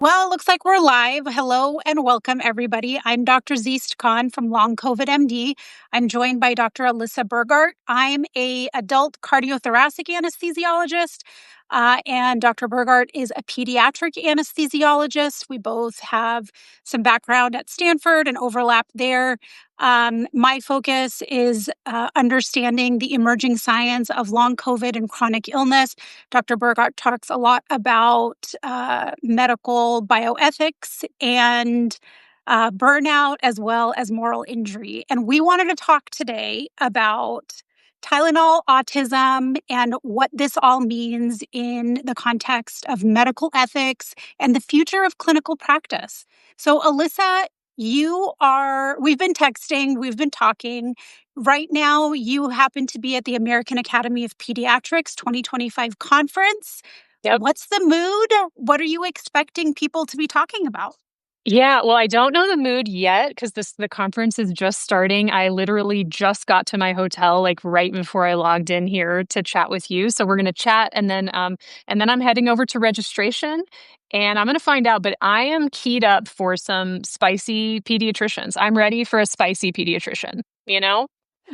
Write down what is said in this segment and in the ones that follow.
Well, looks like we're live. Hello and welcome, everybody. I'm Dr. Zeest Khan from Long COVID MD. I'm joined by Dr. Alyssa Burgart. I'm a adult cardiothoracic anesthesiologist, and Dr. Burgart is a pediatric anesthesiologist. We both have some background at Stanford and overlap there. My focus is understanding the emerging science of long COVID and chronic illness. Dr. Burgart talks a lot about medical bioethics and burnout, as well as moral injury. And we wanted to talk today about Tylenol, autism, and what this all means in the context of medical ethics and the future of clinical practice. So, Alyssa, we've been texting, we've been talking. Right now, you happen to be at the American Academy of Pediatrics 2025 conference. Yep. What's the mood? What are you expecting people to be talking about? Yeah, well, I don't know the mood yet because the conference is just starting. I literally just got to my hotel like right before I logged in here to chat with you. So we're gonna chat and then I'm heading over to registration and I'm gonna find out. But I am keyed up for some spicy pediatricians. I'm ready for a spicy pediatrician, you know?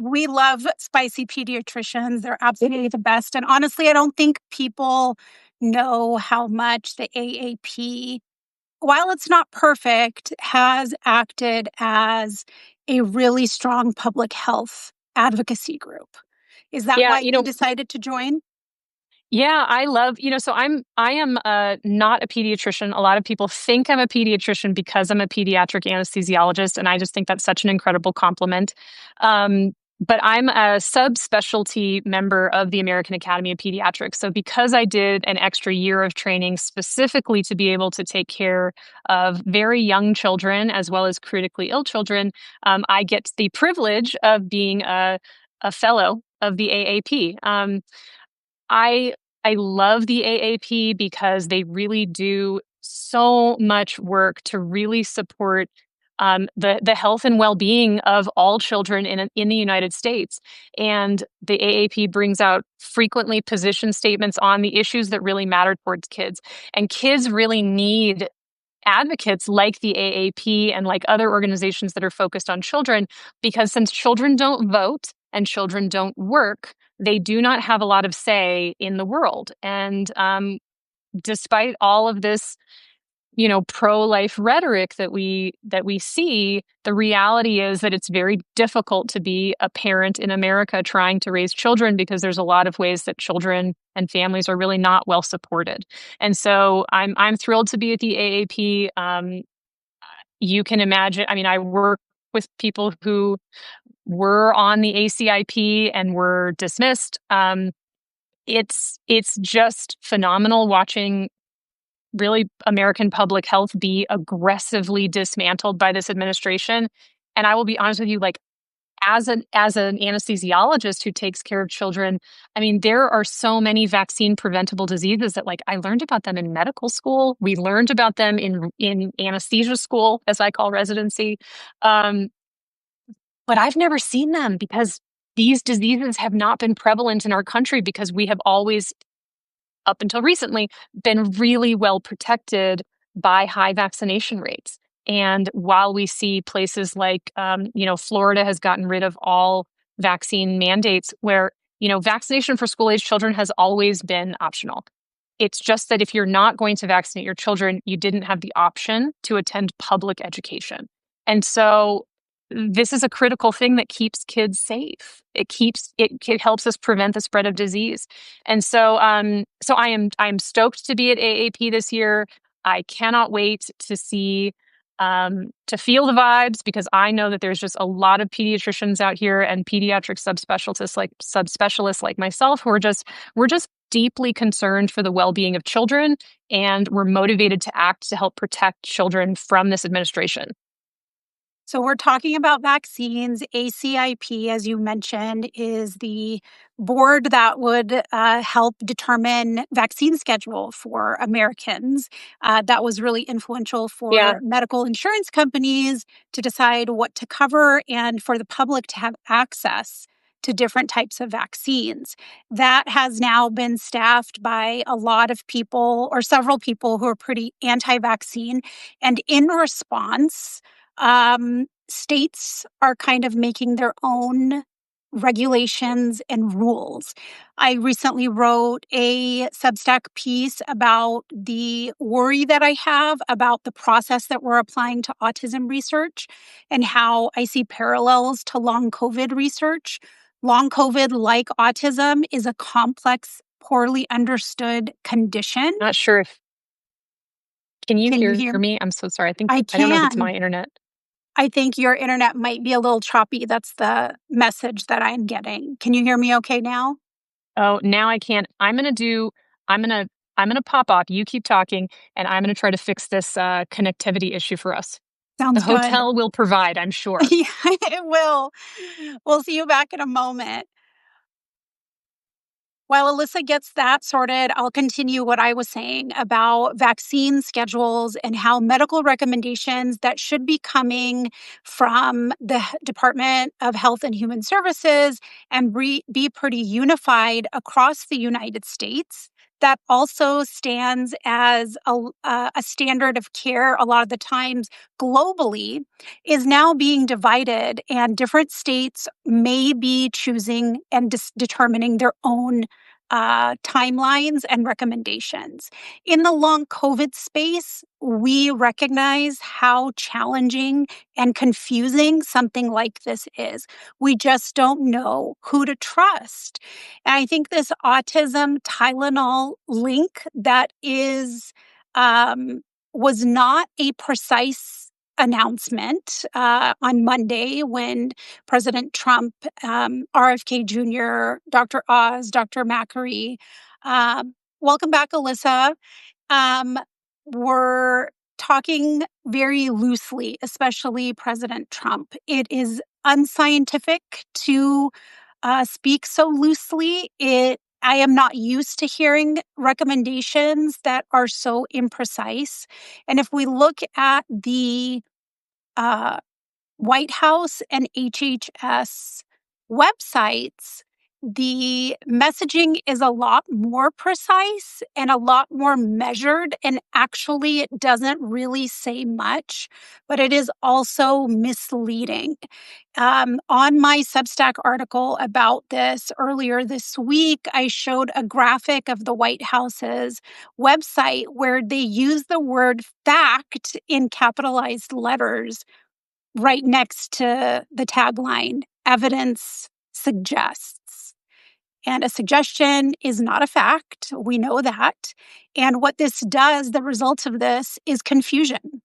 We love spicy pediatricians. They're absolutely the best. And honestly, I don't think people know how much the AAP, while it's not perfect, has acted as a really strong public health advocacy group. Is that Yeah, why you decided to join? yeah, so I am not a pediatrician. A lot of people think I'm a pediatrician because I'm a pediatric anesthesiologist, and I just think that's such an incredible compliment. But I'm a subspecialty member of the American Academy of Pediatrics. So because I did an extra year of training specifically to be able to take care of very young children as well as critically ill children, I get the privilege of being a fellow of the AAP. I I love the AAP because they really do so much work to really support the health and well being of all children in the United States. And the AAP brings out frequently position statements on the issues that really matter towards kids. And kids really need advocates like the AAP and like other organizations that are focused on children, because since children don't vote and children don't work, they do not have a lot of say in the world. And despite all of this, pro-life rhetoric that we see, the reality is that it's very difficult to be a parent in America trying to raise children because there's a lot of ways that children and families are really not well supported. And so I'm thrilled to be at the AAP. You can imagine, I mean, I work with people who were on the ACIP and were dismissed. It's just phenomenal watching really American public health be aggressively dismantled by this administration. And I will be honest with you, like as an anesthesiologist who takes care of children, I mean, there are so many vaccine preventable diseases that like I learned about them in medical school. We learned about them in anesthesia school, as I call residency. Um, but I've never seen them because these diseases have not been prevalent in our country because we have always, up until recently, been really well protected by high vaccination rates. And while we see places like, Florida has gotten rid of all vaccine mandates where, vaccination for school age children has always been optional. It's just that if you're not going to vaccinate your children, you didn't have the option to attend public education. And so this is a critical thing that keeps kids safe. It helps us prevent the spread of disease. And so I'm stoked to be at AAP this year. I cannot wait to see to feel the vibes because I know that there's just a lot of pediatricians out here and pediatric subspecialists like myself who are we're just deeply concerned for the well-being of children, and we're motivated to act to help protect children from this administration. So we're talking about vaccines. ACIP, as you mentioned, is the board that would help determine vaccine schedule for Americans. That was really influential Yeah. for medical insurance companies to decide what to cover and for the public to have access to different types of vaccines. That has now been staffed by a lot of people or several people who are pretty anti vaccine. And in response, states are kind of making their own regulations and rules. I recently wrote a Substack piece about the worry that I have about the process that we're applying to autism research and how I see parallels to long COVID research. Long COVID, like autism, is a complex, poorly understood condition. Not sure if can you Can you hear hear? me? I'm so sorry. I I don't know if it's can. my internet. I think your internet might be a little choppy. That's the message that I'm getting. Can you hear me okay now? Oh, now I can't. I'm gonna I'm gonna pop off. You keep talking, and I'm gonna try to fix this connectivity issue for us. The Sounds good. hotel will provide, I'm sure. Yeah, it will. We'll see you back in a moment. While Alyssa gets that sorted, I'll continue what I was saying about vaccine schedules and how medical recommendations that should be coming from the Department of Health and Human Services and be pretty unified across the United States. That also stands as a standard of care a lot of the times globally, is now being divided, and different states may be choosing and determining their own timelines and recommendations. In the long COVID space, we recognize how challenging and confusing something like this is. We just don't know who to trust. And I think this autism Tylenol link that is was not a precise announcement on Monday when President Trump, RFK Jr., Dr. Oz, Dr. Macri. Welcome back, Alyssa. Um, we're talking very loosely, especially President Trump. It is unscientific to speak so loosely. I am not used to hearing recommendations that are so imprecise. And if we look at the uh, White House and HHS websites, the messaging is a lot more precise and a lot more measured. And actually, it doesn't really say much, but it is also misleading. On my Substack article about this earlier this week, I showed a graphic of the White House's website where they use the word fact in capitalized letters right next to the tagline, evidence suggests. And a suggestion is not a fact. We know that. And what this does, the results of this, is confusion.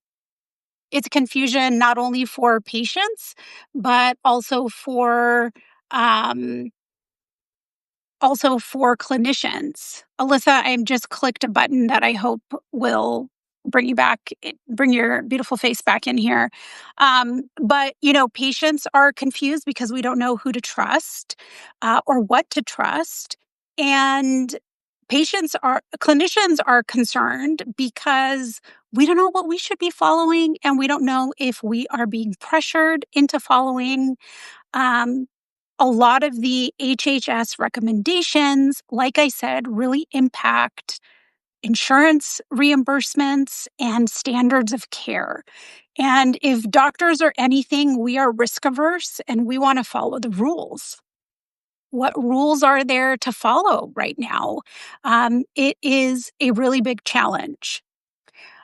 It's confusion not only for patients, but um, also for clinicians. Alyssa, I just clicked a button that I hope will bring you back, bring your beautiful face back in here. But, patients are confused because we don't know who to trust or what to trust. And clinicians are concerned because we don't know what we should be following, and we don't know if we are being pressured into following um, a lot of the HHS recommendations, like I said, really impact insurance reimbursements and standards of care. And if doctors are anything, we are risk averse and we want to follow the rules. What rules are there to follow right now? It is a really big challenge.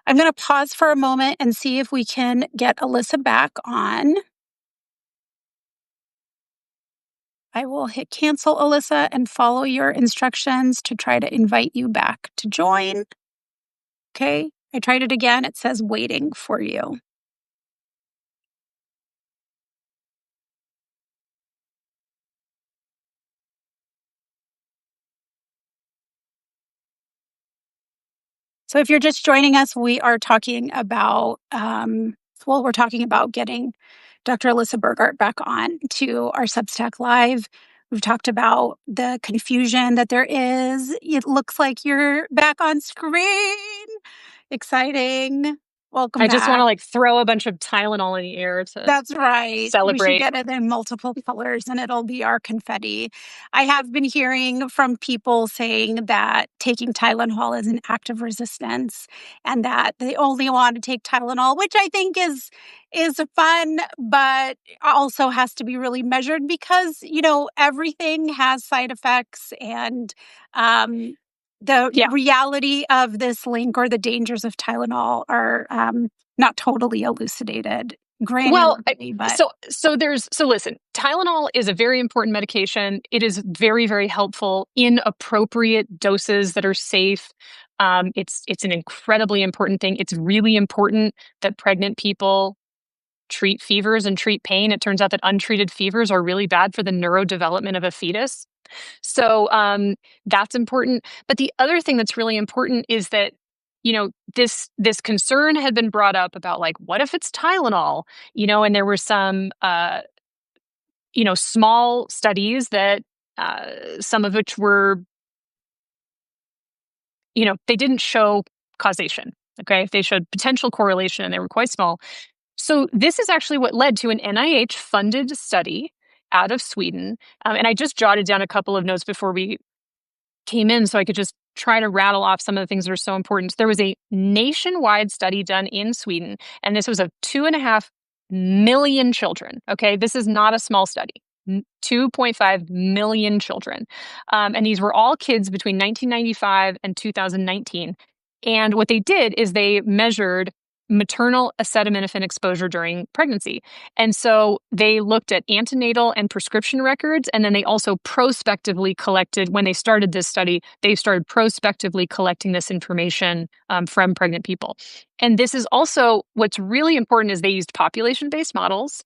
I'm going to pause for a moment and see if we can get Alyssa back on. I will hit cancel, Alyssa, and follow your instructions to try to invite you back to join. Okay, I tried it again. It says waiting for you. So if you're just joining us, we are talking about, we're talking about getting Dr. Alyssa Burgart back on to our Substack Live. We've talked about the confusion that there is. It looks like you're back on screen. Exciting. Welcome I just want back. to like throw a bunch of Tylenol in the air to That's right. We should celebrate. get it in multiple colors and it'll be our confetti. I have been hearing from people saying that taking Tylenol is an act of resistance and that they only want to take Tylenol, which I think is fun, but also has to be really measured because, everything has side effects and the Yeah. reality of this link or the dangers of Tylenol are not totally elucidated Well, granularly, but so listen, Tylenol is a very important medication. It is very, very helpful in appropriate doses that are safe. It's an incredibly important thing. It's really important that pregnant people treat fevers and treat pain. It turns out that untreated fevers are really bad for the neurodevelopment of a fetus. So that's important. But the other thing that's really important is that this concern had been brought up about like what if it's Tylenol, and there were some small studies that some of which were they didn't show causation. Okay, they showed potential correlation and they were quite small. So this is actually what led to an NIH funded study out of Sweden. And I just jotted down a couple of notes before we came in so I could just try to rattle off some of the things that are so important. There was a nationwide study done in Sweden, and this was of 2.5 million children. Okay, this is not a small study. 2.5 million children. And these were all kids between 1995 and 2019. And what they did is they measured maternal acetaminophen exposure during pregnancy. And so they looked at antenatal and prescription records. And then they also prospectively collected, when they started this study, they started prospectively collecting this information from pregnant people. And this is also what's really important is they used population-based models.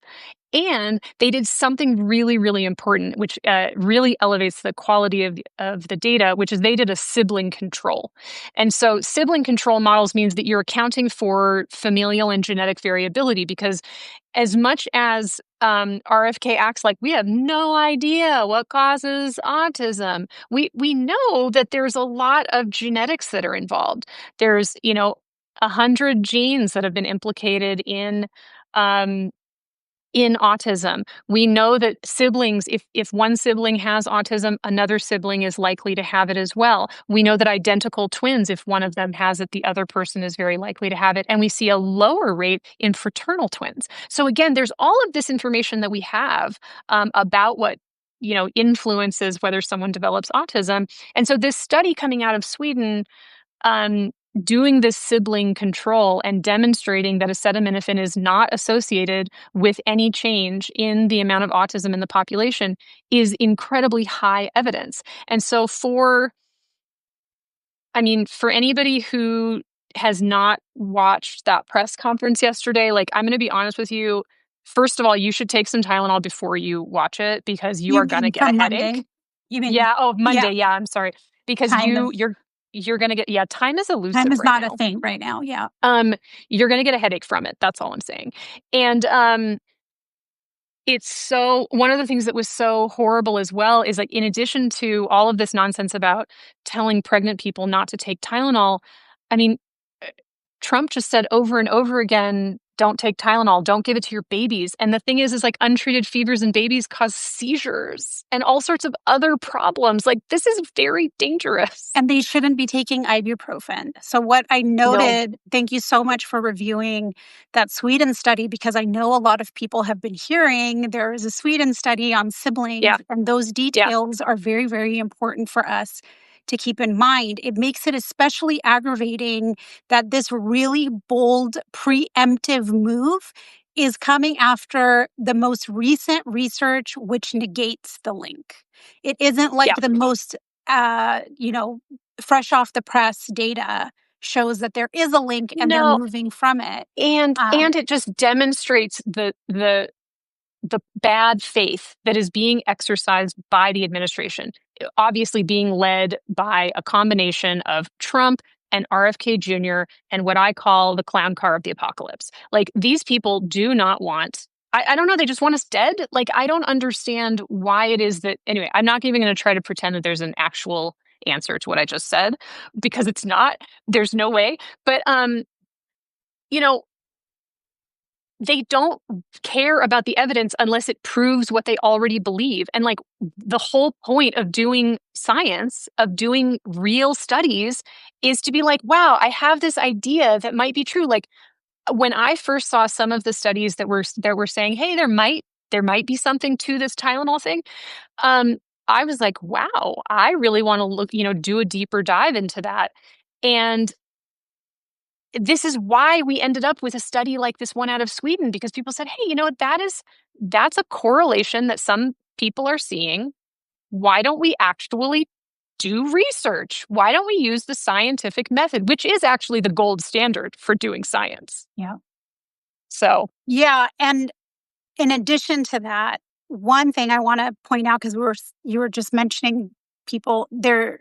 And they did something really, really important, which really elevates the quality of the data, which is they did a sibling control. And so sibling control models means that you're accounting for familial and genetic variability because as much as RFK acts like we have no idea what causes autism, we know that there's a lot of genetics that are involved. There's, 100 genes that have been implicated um, in autism. We know that siblings, if one sibling has autism, another sibling is likely to have it as well. We know that identical twins, if one of them has it, the other person is very likely to have it. And we see a lower rate in fraternal twins. So again, there's all of this information that we have about what influences whether someone develops autism. And so this study coming out of Sweden um, doing this sibling control and demonstrating that acetaminophen is not associated with any change in the amount of autism in the population is incredibly high evidence. And so for anybody who has not watched that press conference yesterday, like I'm going to be honest with you, first of all, you should take some Tylenol before you watch it because you you are going to mean get a from headache. Monday? You mean, Yeah, oh, yeah, Monday. Yeah, I'm sorry. Because kind of. you're gonna get time is Time elusive is right not a now. thing right now. Yeah. Um, you're gonna get a headache from it. That's all I'm saying. And it's so one of the things that was so horrible as well is like in addition to all of this nonsense about telling pregnant people not to take Tylenol, I mean, uh, Trump just said over and over again, don't take Tylenol, don't give it to your babies. And the thing is like untreated fevers in babies cause seizures and all sorts of other problems. Like this is very dangerous. And they shouldn't be taking ibuprofen. So, what I No. noted, thank you so much for reviewing that Sweden study, because I know a lot of people have been hearing there is a Sweden study on Yeah. siblings, and those Yeah. details are very, very important for us to keep in mind. It makes it especially aggravating that this really bold preemptive move is coming after the most recent research, which negates the link. It isn't like Yeah. the most fresh off the press data shows that there is a link and they're No. moving from it. And it just demonstrates the bad faith that is being exercised by the administration, obviously being led by a combination of Trump and RFK Jr. and what I call the clown car of the apocalypse. Like these people do not want. I don't know. They just want us dead. Like I don't understand why it is that. Anyway, I'm not even going to try to pretend that there's an actual answer to what I just said because it's not. There's no way. But they don't care about the evidence unless it proves what they already believe. And like the whole point of doing science, of doing real studies, is to be like, wow, I have this idea that might be true. Like when I first saw some of the studies that were saying, hey, there might be something to this Tylenol thing. Um, I was like, wow, I really want to look, do a deeper dive into that. And this is why we ended up with a study like this one out of Sweden, because people said, hey, that's a correlation that some people are seeing. Why don't we actually do research? Why don't we use the scientific method, which is actually the gold standard for doing science? Yeah. So, Yeah. And in addition to that, one thing I want to point out, because you were just mentioning people there,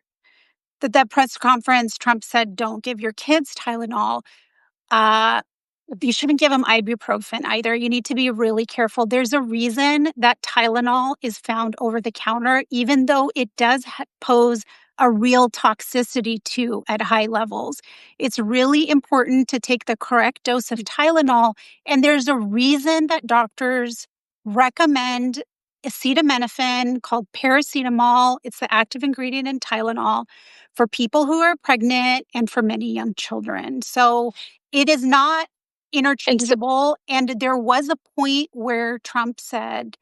that press conference, Trump said, don't give your kids Tylenol. Uh, you shouldn't give them ibuprofen either. You need to be really careful. There's a reason that Tylenol is found over the counter, even though it does pose a real toxicity too at high levels. It's really important to take the correct dose of Tylenol. And there's a reason that doctors recommend acetaminophen called paracetamol. It's the active ingredient in Tylenol for people who are pregnant and for many young children. So it is not and so, interchangeable. And there was a point where Trump said,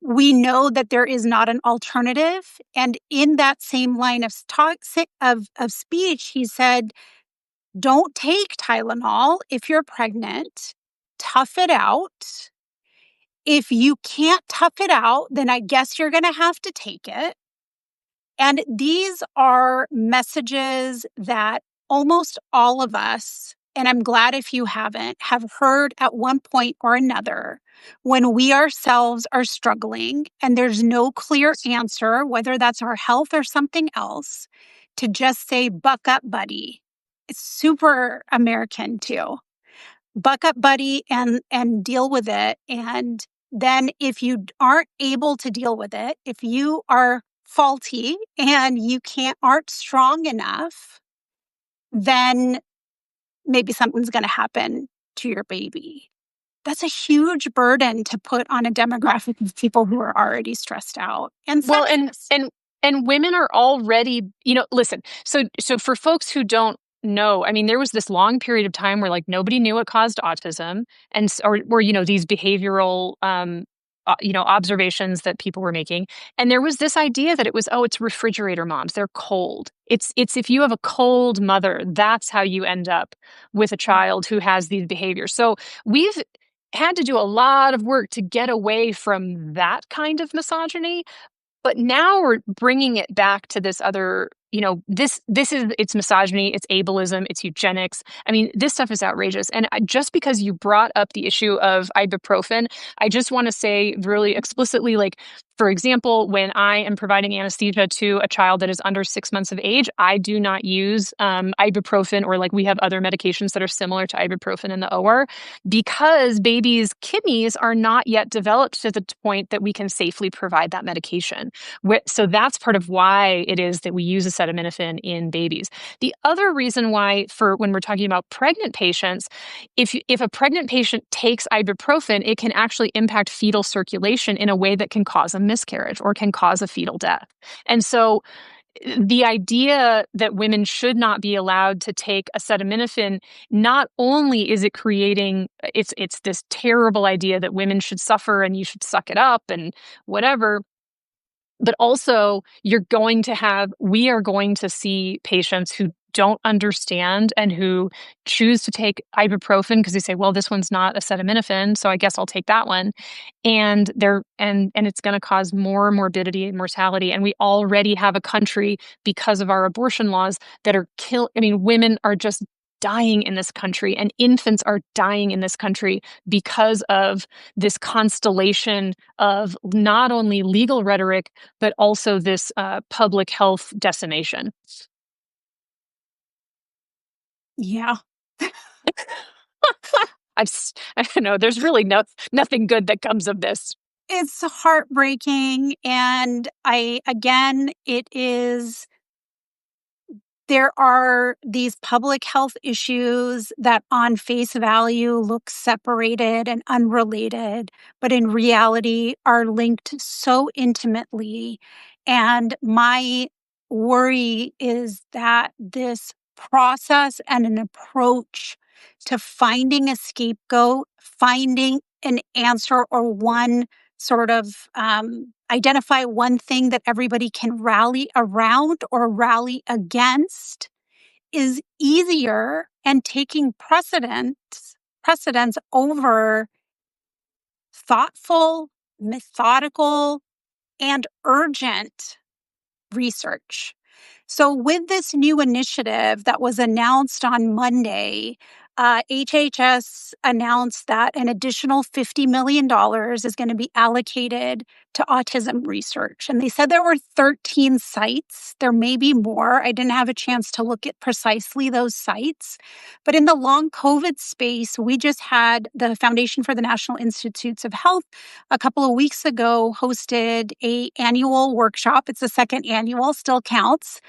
we know that there is not an alternative. And in that same line of speech, he said, don't take Tylenol if you're pregnant. Tough it out. If you can't tough it out, then I guess you're going to have to take it. And these are messages that almost all of us, and I'm glad if you haven't, have heard at one point or another when we ourselves are struggling and there's no clear answer, whether that's our health or something else, to just say, buck up, buddy. It's super American too. Buck up, buddy, and deal with it. And then if you aren't able to deal with it, if you are faulty and you aren't strong enough, then maybe something's going to happen to your baby. That's a huge burden to put on a demographic of people who are already stressed out and well, and sexist. and women are already, listen. So for folks who don't know, I mean, there was this long period of time where like nobody knew what caused autism, or these behavioral observations that people were making. And there was this idea that it's refrigerator moms. They're cold. It's if you have a cold mother, that's how you end up with a child who has these behaviors. So we've had to do a lot of work to get away from that kind of misogyny. But now we're bringing it back to this other, this is, it's misogyny, it's ableism, it's eugenics. I mean, this stuff is outrageous. And just because you brought up the issue of ibuprofen, I just want to say really explicitly, like, for example, when I am providing anesthesia to a child that is under 6 months of age, I do not use ibuprofen, or like we have other medications that are similar to ibuprofen in the OR, because babies' kidneys are not yet developed to the point that we can safely provide that medication. So that's part of why it is that we use acetaminophen in babies. The other reason why, for when we're talking about pregnant patients, if a pregnant patient takes ibuprofen, it can actually impact fetal circulation in a way that can cause a miscarriage or can cause a fetal death. And so the idea that women should not be allowed to take acetaminophen, not only is it creating, it's this terrible idea that women should suffer and you should suck it up and whatever, but also we are going to see patients who don't understand and who choose to take ibuprofen because they say, well, this one's not acetaminophen, so I guess I'll take that one. And it's going to cause more morbidity and mortality. And we already have a country, because of our abortion laws, that are women are just dying in this country, and infants are dying in this country because of this constellation of not only legal rhetoric, but also this public health decimation. Yeah. I don't know. There's really nothing good that comes of this. It's heartbreaking. And it is there are these public health issues that on face value look separated and unrelated, but in reality are linked so intimately. And my worry is that this process and an approach to finding a scapegoat, finding an answer or one sort of identify one thing that everybody can rally around or rally against is easier and taking precedence over thoughtful, methodical, and urgent research. So, with this new initiative that was announced on Monday, HHS announced that an additional $50 million is going to be allocated to autism research. And they said there were 13 sites. There may be more. I didn't have a chance to look at precisely those sites. But in the long COVID space, we just had the Foundation for the National Institutes of Health a couple of weeks ago hosted a annual workshop. It's the second annual, still counts,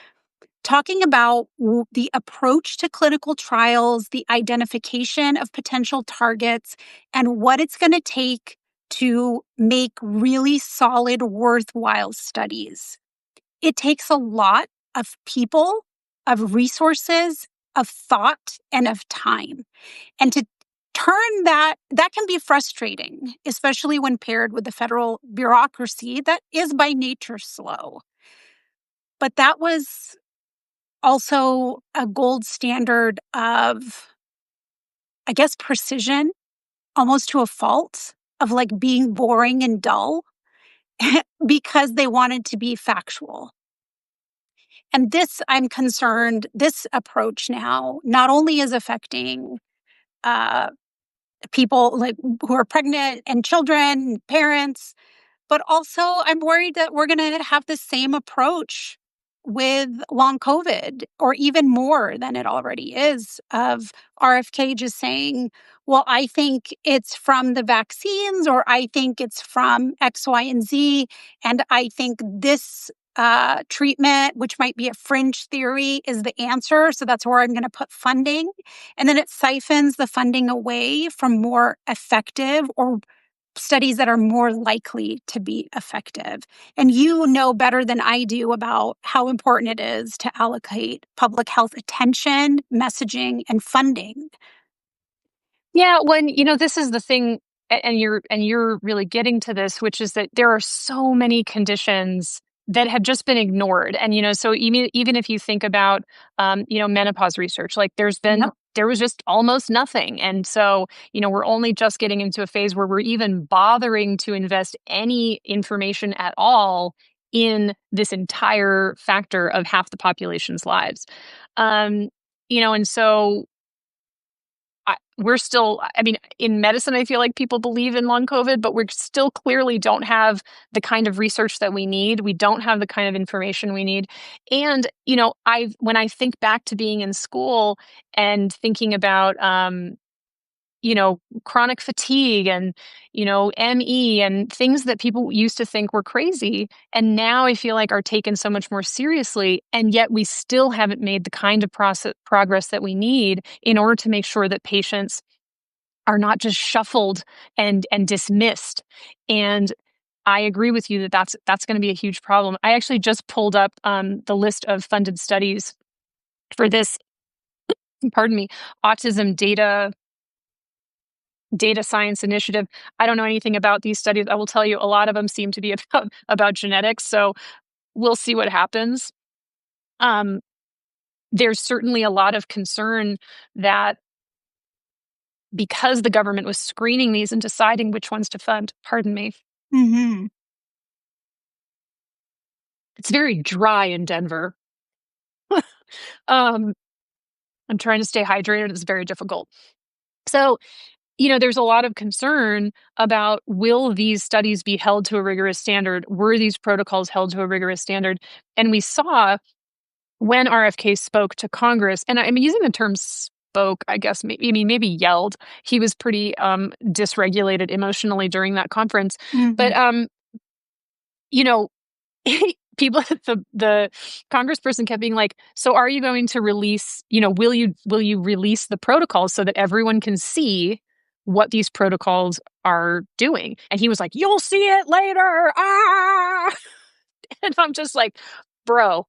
talking about the approach to clinical trials, the identification of potential targets, and what it's going to take to make really solid, worthwhile studies. It takes a lot of people, of resources, of thought, and of time. And to turn that can be frustrating, especially when paired with the federal bureaucracy that is by nature slow. But that was also a gold standard of, I guess, precision, almost to a fault, of like being boring and dull because they wanted to be factual. And this, I'm concerned, this approach now not only is affecting uh, people like who are pregnant and children, parents, but also I'm worried that we're going to have the same approach with long COVID, or even more than it already is, of RFK just saying, well, I think it's from the vaccines, or I think it's from X, Y, and Z. And I think this treatment, which might be a fringe theory, is the answer. So that's where I'm going to put funding. And then it siphons the funding away from more effective or studies that are more likely to be effective. And you know better than I do about how important it is to allocate public health attention, messaging, and funding. Yeah, when this is the thing, and you're really getting to this, which is that there are so many conditions that have just been ignored. And so even if you think about menopause research, like Yep. there was just almost nothing. And so we're only just getting into a phase where we're even bothering to invest any information at all in this entire factor of half the population's lives. And so we're still, I mean, in medicine, I feel like people believe in long COVID, but we're still clearly don't have the kind of research that we need. We don't have the kind of information we need. And, when I think back to being in school and thinking about, chronic fatigue and, ME and things that people used to think were crazy. And now I feel like are taken so much more seriously. And yet we still haven't made the kind of progress that we need in order to make sure that patients are not just shuffled and dismissed. And I agree with you that that's going to be a huge problem. I actually just pulled up the list of funded studies for this, pardon me, autism data science initiative. I don't know anything about these studies. I will tell you, a lot of them seem to be about genetics. So we'll see what happens. Um, there's certainly a lot of concern that because the government was screening these and deciding which ones to fund, pardon me, Mm-hmm. it's very dry in Denver. um, I'm trying to stay hydrated. It's very difficult. So there's a lot of concern about, will these studies be held to a rigorous standard? Were these protocols held to a rigorous standard? And we saw when RFK spoke to Congress, and I'm using the term spoke, I guess, maybe yelled. He was pretty dysregulated emotionally during that conference. Mm-hmm. But, you know, people, the congressperson kept being like, so are you going to release, will you release the protocols so that everyone can see what these protocols are doing? And he was like, you'll see it later. Ah. And I'm just like, bro,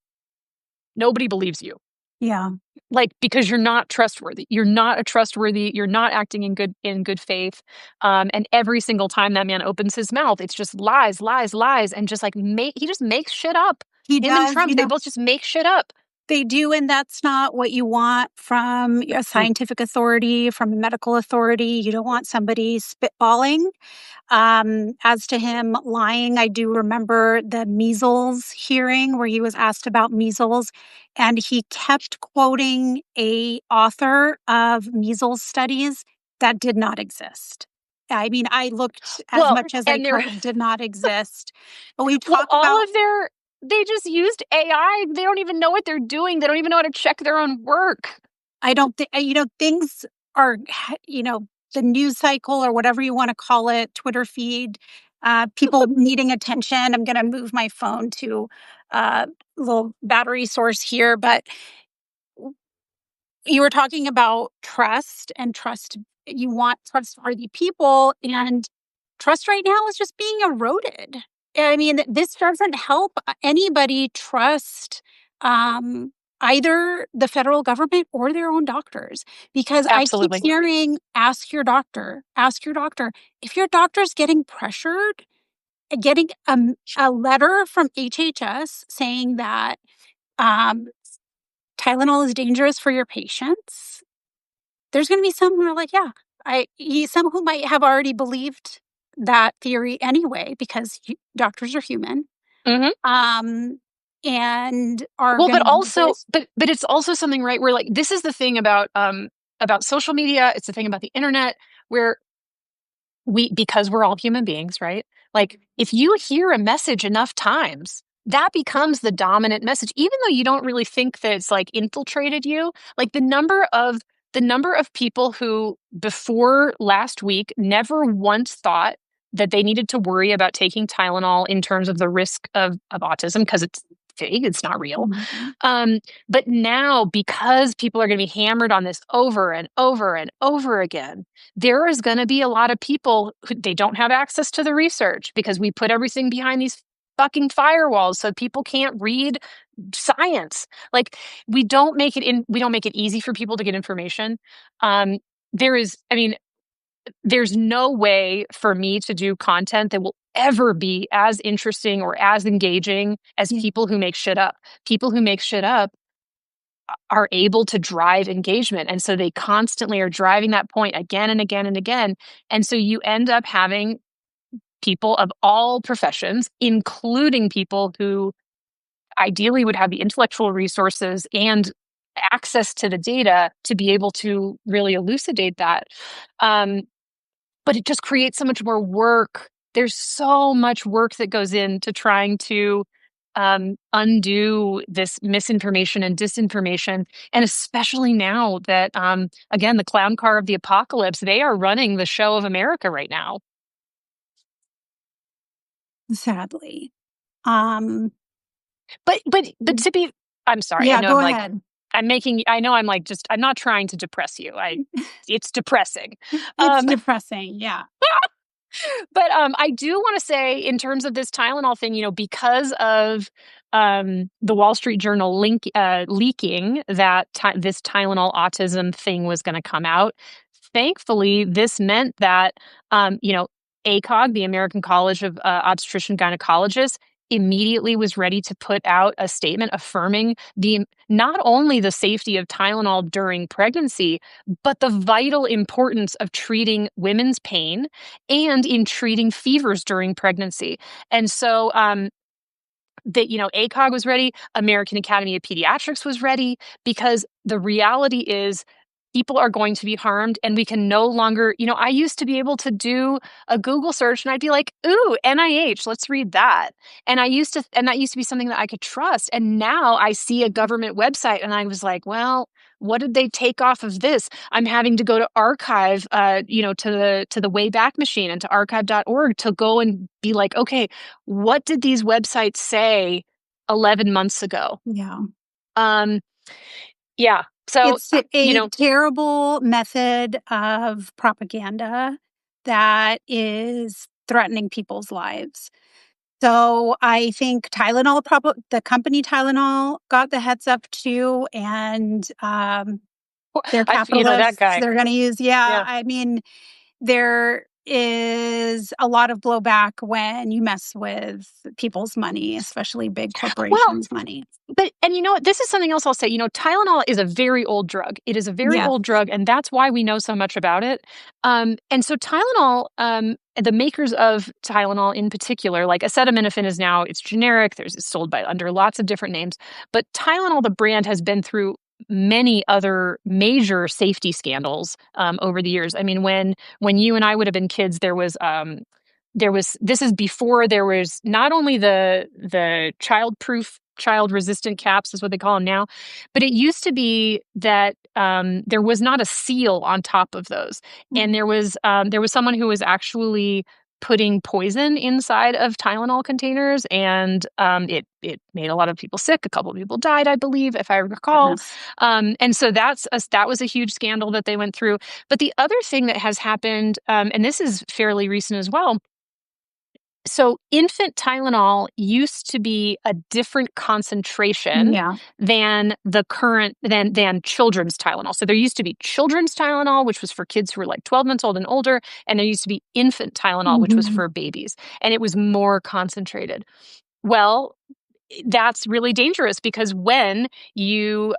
nobody believes you. Yeah. Like, because you're not trustworthy. You're not a trustworthy, you're not acting in good faith. And every single time that man opens his mouth, it's just lies, lies, lies, and just like he just makes shit up. He Him and does, Trump, they both just make shit up. they do, and that's not what you want from a Mm. scientific authority, from a medical authority. You don't want somebody spitballing. As to him lying, I do remember the measles hearing where he was asked about measles, and he kept quoting a author of measles studies that did not exist. I mean, I looked as Well, much as I and they're could, did not exist. But we well, talk about, they just used AI. They don't even know what they're doing. They don't even know how to check their own work. I don't think, things are, the news cycle or whatever you want to call it, Twitter feed, people needing attention. I'm going to move my phone to a little battery source here, but you were talking about trust and trust. You want trustworthy people, and trust right now is just being eroded. I mean, this doesn't help anybody trust either the federal government or their own doctors, because I keep Absolutely. hearing, ask your doctor, ask your doctor. If your doctor's getting pressured, getting a letter from HHS saying that um, Tylenol is dangerous for your patients, there's going to be some who are like, yeah, some who might have already believed that theory anyway, because doctors are human, Hmm. and are Well, going but to use also, this. but it's also something, right? Where like this is the thing about social media. It's the thing about the internet where because we're all human beings, right? Like if you hear a message enough times, that becomes the dominant message, even though you don't really think that it's like infiltrated you. Like the number of people who before last week never once thought that they needed to worry about taking Tylenol in terms of the risk of autism because it's fake, it's not real. Mhm. Um, but now, because people are going to be hammered on this over and over and over again, there is going to be a lot of people who they don't have access to the research because we put everything behind these fucking firewalls so people can't read science. Like we don't make it easy for people to get information. Um, I mean, there's no way for me to do content that will ever be as interesting or as engaging as Yeah. people who make shit up. People who make shit up are able to drive engagement. And so they constantly are driving that point again and again and again. And so you end up having people of all professions, including people who ideally would have the intellectual resources and access to the data to be able to really elucidate that. Um, but it just creates so much more work. There's so much work that goes into trying to undo this misinformation and disinformation. And especially now that, again, the clown car of the apocalypse, they are running the show of America right now. Sadly. Um, But to be, I'm sorry. I yeah, know go I'm like, ahead. I know I'm like, just, I'm not trying to depress you. It's depressing. It's Um, depressing. Yeah. But I do want to say, in terms of this Tylenol thing, because of the Wall Street Journal leaking that this Tylenol autism thing was going to come out, thankfully, this meant that, ACOG, the American College of Obstetrician Gynecologists, immediately was ready to put out a statement affirming not only the safety of Tylenol during pregnancy, but the vital importance of treating women's pain and in treating fevers during pregnancy. And so that ACOG was ready, American Academy of Pediatrics was ready, because the reality is people are going to be harmed, and we can no longer, I used to be able to do a Google search and I'd be like, ooh, NIH, let's read that. And that used to be something that I could trust. And now I see a government website and I was like, well, what did they take off of this? I'm having to go to archive, to the Wayback Machine and to archive.org to go and be like, okay, what did these websites say 11 months ago. Yeah. Um, yeah. So, It's you a know, terrible method of propaganda that is threatening people's lives. So I think Tylenol, the company Tylenol, got the heads up too, and they're that capitalists. guy. They're going to use, yeah. Yeah. I mean, there is a lot of blowback when you mess with people's money, especially big Well, corporations' money. but, and you know what? This is something else I'll say. Tylenol is a very old drug. It is a very Yes. old drug, and that's why we know so much about it. And so Tylenol, the makers of Tylenol in particular, like acetaminophen is now it's generic. It's sold by under lots of different names. But Tylenol, the brand, has been through many other major safety scandals over the years. I mean, when you and I would have been kids, there was this is before there was not only the child resistant caps is what they call them now, but it used to be that there was not a seal on top of those, and there was someone who was actually putting poison inside of Tylenol containers, and it made a lot of people sick. A couple of people died, I believe, if I recall. Goodness. And so that was a huge scandal that they went through. But the other thing that has happened, and this is fairly recent as well, so infant Tylenol used to be a different concentration Yeah. than the current than children's Tylenol. So there used to be children's Tylenol, which was for kids who were like 12 months old and older, and there used to be infant Tylenol, which was Mhm. for babies, and it was more concentrated. Well, that's really dangerous because when you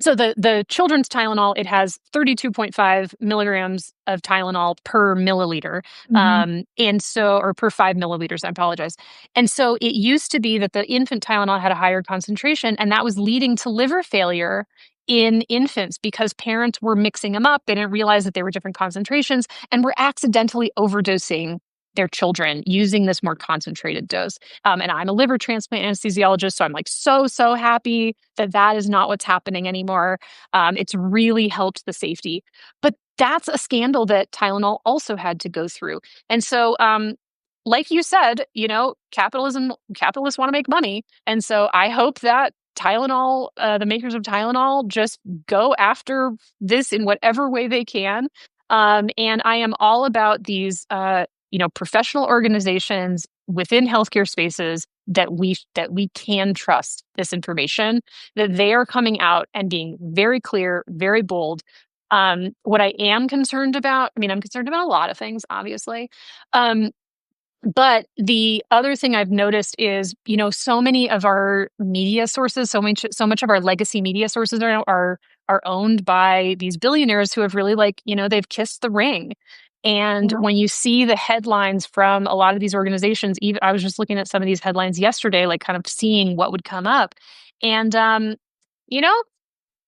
so the children's Tylenol, it has 32.5 milligrams of Tylenol per milliliter, Mhm. and so or per 5 milliliters. I apologize. And so it used to be that the infant Tylenol had a higher concentration, and that was leading to liver failure in infants because parents were mixing them up. They didn't realize that they were different concentrations and were accidentally overdosing their children using this more concentrated dose. And I'm a liver transplant anesthesiologist, so I'm like so happy that that is not what's happening anymore. It's really helped the safety, but that's a scandal that Tylenol also had to go through. And so, like you said, capitalists want to make money, and so I hope that Tylenol, the makers of Tylenol, just go after this in whatever way they can. And I am all about these professional organizations within healthcare spaces that we can trust this information, that they are coming out and being very clear, very bold. What I am concerned about, I mean, I'm concerned about a lot of things, obviously. Um, but the other thing I've noticed is, so many of our media sources, so much of our legacy media sources are owned by these billionaires who have really they've kissed the ring. And Yeah. when you see the headlines from a lot of these organizations, even I was just looking at some of these headlines yesterday, like kind of seeing what would come up. And you know,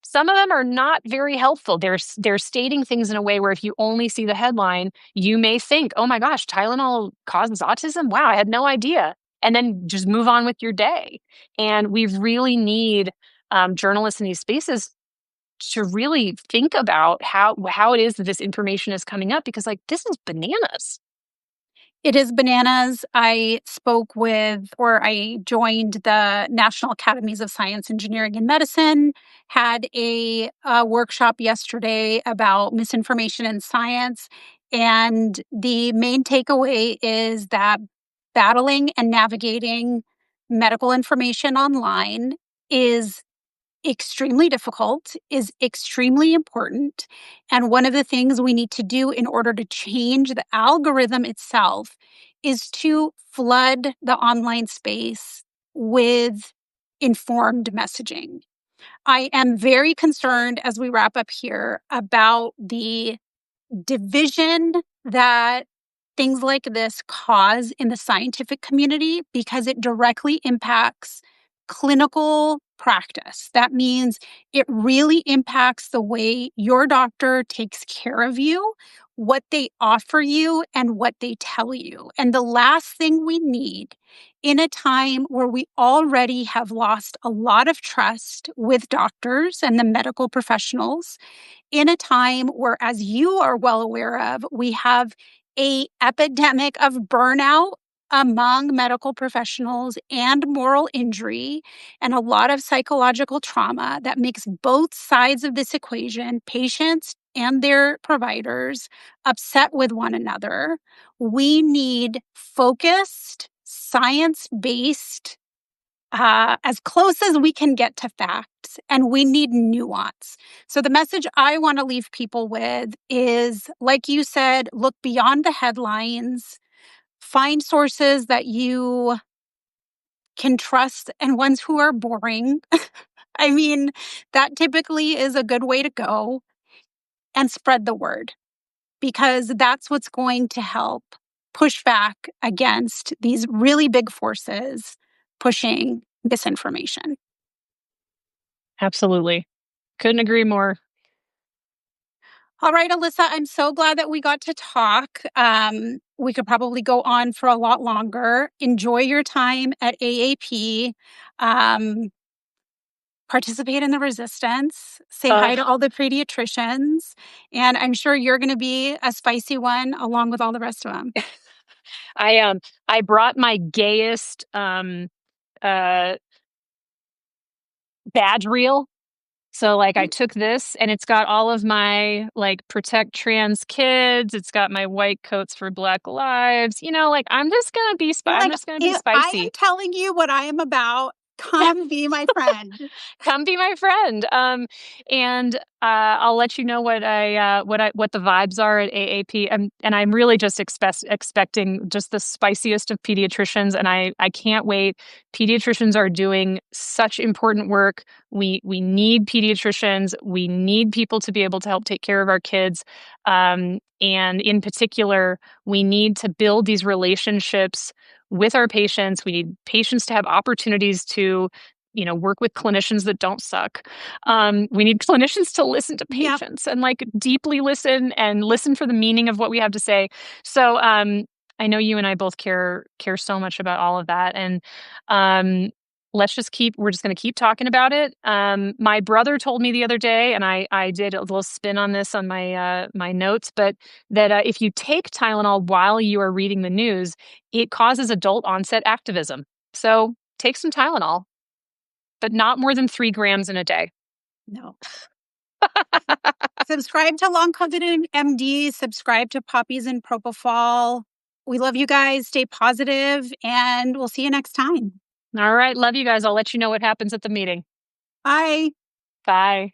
some of them are not very helpful. They're stating things in a way where if you only see the headline, you may think, "Oh my gosh, Tylenol causes autism? Wow, I had no idea." And then just move on with your day. And we really need journalists in these spaces to really think about how it is that this information is coming up, because this is bananas. It is bananas. I joined the National Academies of Science, Engineering, and Medicine, had a workshop yesterday about misinformation in science. And the main takeaway is that battling and navigating medical information online is extremely difficult, is extremely important. And one of the things we need to do in order to change the algorithm itself is to flood the online space with informed messaging. I am very concerned as we wrap up here about the division that things like this cause in the scientific community because it directly impacts clinical practice. That means it really impacts the way your doctor takes care of you, what they offer you, and what they tell you. And the last thing we need in a time where we already have lost a lot of trust with doctors and the medical professionals, in a time where, as you are well aware of, we have a epidemic of burnout among medical professionals and moral injury and a lot of psychological trauma that makes both sides of this equation, patients and their providers, upset with one another. We need focused, science based, as close as we can get to facts, and we need nuance. So, the message I want to leave people with is, like you said, look beyond the headlines, find sources that you can trust and ones who are boring. I mean, that typically is a good way to go, and spread the word because that's what's going to help push back against these really big forces pushing misinformation. Absolutely. Couldn't agree more. All right, Alyssa, I'm so glad that we got to talk. We could probably go on for a lot longer. Enjoy your time at AAP. Um, Participate in the resistance. Say Uh, hi to all the pediatricians. And I'm sure you're going to be a spicy one along with all the rest of them. I brought my gayest uh badge reel. So like I took this and it's got all of my like protect trans kids, it's got my white coats for Black lives. Like You're I'm like, just going to be if I am spicy. telling you what I am about, come be my friend. Come be my friend. And I'll let you know what the vibes are at AAP. And I'm really just expecting just the spiciest of pediatricians, and I can't wait. Pediatricians are doing such important work. We need pediatricians. We need people to be able to help take care of our kids. And in particular, we need to build these relationships with our patients. We need patients to have opportunities to work with clinicians that don't suck. We need clinicians to listen to Yep. patients and like deeply listen and listen for the meaning of what we have to say. So I know you and I both care so much about all of that, and um, we're just going to keep talking about it. My brother told me the other day, and I did a little spin on this on my notes, but that if you take Tylenol while you are reading the news, it causes adult onset activism. So take some Tylenol, but not more than 3 grams in a day. No. Subscribe to Long COVID MD. Subscribe to Poppies and Propofol. We love you guys. Stay positive, and we'll see you next time. All right. Love you guys. I'll let you know what happens at the meeting. Bye. Bye.